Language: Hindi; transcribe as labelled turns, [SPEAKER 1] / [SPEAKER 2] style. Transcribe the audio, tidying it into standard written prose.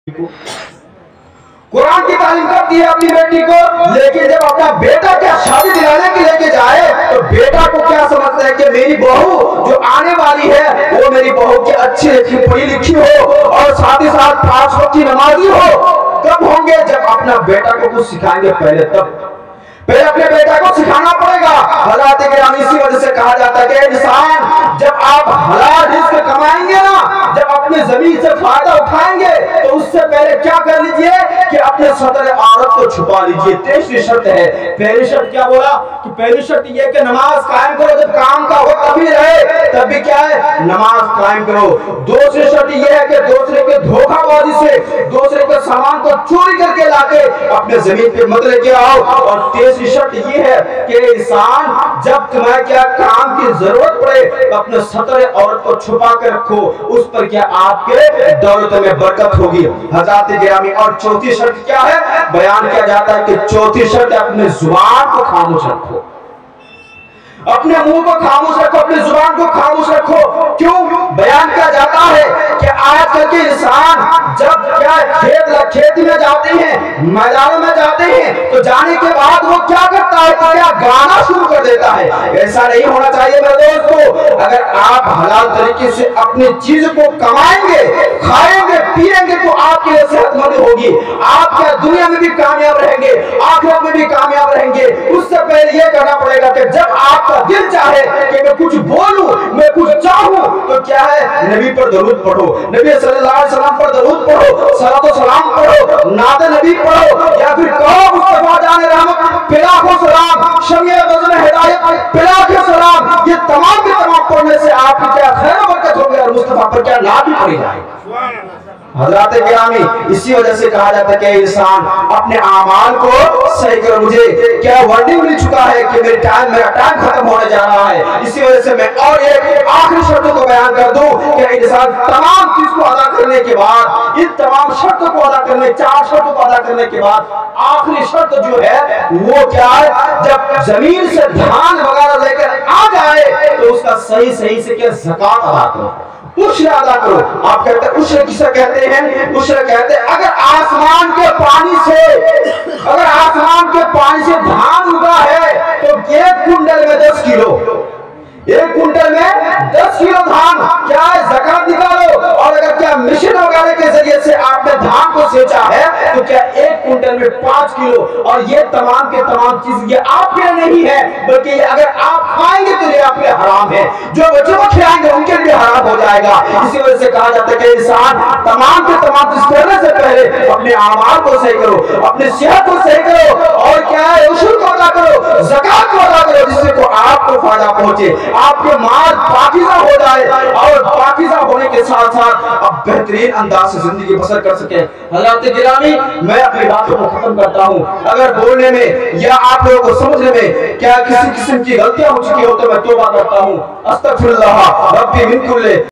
[SPEAKER 1] कुरान की तालीम करती है अपनी बेटी को, लेकिन जब अपना बेटा क्या शादी दिलाने के लेके जाए तो बेटा को क्या समझता है कि मेरी बहू जो आने वाली है वो मेरी बहू की अच्छी लिखी पढ़ी लिखी हो और साथ ही साथ 5 वक्त की नमाजी हो। कब होंगे? जब अपना बेटा को कुछ सिखाएंगे पहले अपने बेटा को सिखाना पड़ेगा। हलात गिरामी इसी वजह से कहा जाता है कि इंसान जब आप हलाल रिज़्क़ कमाएंगे ना, जब अपनी जमीन से फायदा उठाएंगे तो उससे पहले क्या कर लीजिए कि अपने सतर औरत को छुपा लीजिए। तीसरी शर्त है। पहली शर्त क्या बोला कि पहली शर्त यह कि नमाज कायम करो, जब काम का वक्त अभी रहे तब भी क्या है नमाज कायम करो। दूसरी शर्त यह है कि दूसरे के धोखाबाजी से दूसरे के सामान को चोरी करके लाके अपने जमीन पे मत लेके आओ। और तीसरी शर्त ये है कि इंसान जब तुम्हें क्या काम की जरूरत पड़े तो अपने सतर औरत को छुपा कर रखो, उस पर क्या आपके दौलत में बरकत होगी। हज़रात गिरामी और चौथी शर्त क्या है? बयान किया जाता है कि चौथी शर्त अपने जुबान को खामोश रखो, अपने मुंह को खामोश रखो, अपनी जुबान को खामोश रखो। क्यों? बयान किया जाता है कि आजकल के इंसान जब क्या खेत में जाते हैं, मैदानों में जाते हैं तो जाने के बाद वो क्या करता है तो क्या गाना शुरू कर देता है। ऐसा नहीं होना चाहिए मेरे दोस्तों। अगर आप हलाल तरीके से अपनी चीज को कमाएंगे, खाएंगे, पिएंगे तो आपके लिए सेहतमंद होगी, आप क्या दुनिया में भी कामयाब रहेंगे, आखिरत में भी कामयाब रहेंगे। उससे पहले यह करना पड़ेगा कि जब आपका दिल चाहे कि मैं कुछ बोलूं, मैं कुछ चाहूं तो क्या है नबी पर दरूद पढ़ो, नबी सल्लल्लाहु अलैहि वसल्लम पर दरूद पढ़ो, सलातो सलाम पढ़ो, नाते नबी पढ़ो, या फिर कहो मुस्तफा जाने रहमत पिलाखो सलाम, शमीए वज़न हिदायत पिलाखो सलाम। ये तमाम के तमाम पढ़ने से आपकी क्या खैर बरकत होगी और मुस्तफा पर क्या लाभ भी पड़ी जाएगी। हज़रात गिरामी इसी वजह से कहा जाता है कि इंसान अपने आमाल को सही करो। मुझे क्या वार्निंग मिल चुका है कि मेरा टाइम खत्म होने जा रहा है। इसी वजह से मैं और एक आखिरी शर्तों को बयान कर दूं कि इंसान तमाम चीज को अदा करने के बाद, इन तमाम शर्तों को अदा करने, 4 शर्तों को अदा करने के बाद आखिरी शर्त जो है वो क्या है? जब जमीन से धान वगैरह लेकर आ जाए तो उसका सही से क्या ज़कात अदा करो, उश्र अदा करो। आप कहते हैं उश्र किसे कहते हैं? उश्र कहते हैं अगर आसमान के पानी से धान उगा है तो 1 कुंटल में 10 किलो, 1 कुंटल में 10 किलो धान क्या है ज़कात निकालो। और अगर क्या मिशन वगैरह के जरिए से आपने धान को सेचा है तो क्या 1 कुंटल में 5 किलो। और ये तमाम के तमाम चीज ये आपके नहीं है, बल्कि ये अगर आप खाएंगे तो ये आपके हराम है, जो बच्चों को खिलाएंगे उनके लिए हराम हो जाएगा। इसी वजह से कहा जाता है कि इंसान तमाम के तमाम चीज करने से पहले अपने आमाल को सही करो, अपनी सेहत को सही करो और क्या है उसूल को अदा करो, ज़कात को अदा करो, जिससे को आपको फायदा पहुंचे, आपके माल पाकीज़ा हो जाए और पाकीज़ा होने के साथ साथ आप बेहतरीन अंदाज से जिंदगी बसर कर सके। हज़रात गिरामी मैं अपनी बातों को खत्म करता हूँ। अगर बोलने में या आप लोगों को समझने में क्या किसी किस्म की गलतियां हो चुकी हो तो मैं तौबा करता हूँ। अस्तगफिरुल्लाह रब्बी मिन कुल्ली